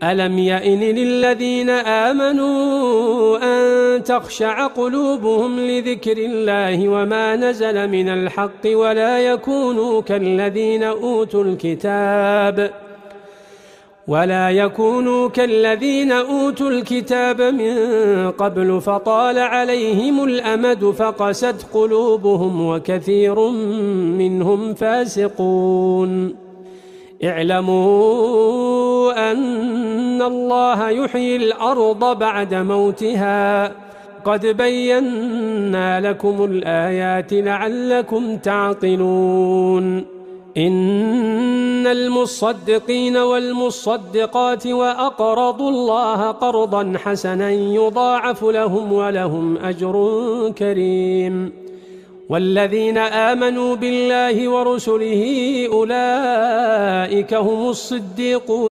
ألم يئن للذين آمنوا أن تخشع قلوبهم لذكر الله وما نزل من الحق ولا يكونوا كالذين أوتوا الكتاب من قبل فطال عليهم الأمد فقست قلوبهم وكثير منهم فاسقون. اعلموا أن الله يحيي الأرض بعد موتها قد بينا لكم الآيات لعلكم تعقلون. إن المصدقين والمصدقات وأقرضوا الله قرضا حسنا يضاعف لهم ولهم أجر كريم. والذين آمنوا بالله ورسله أولئك هم الصديقون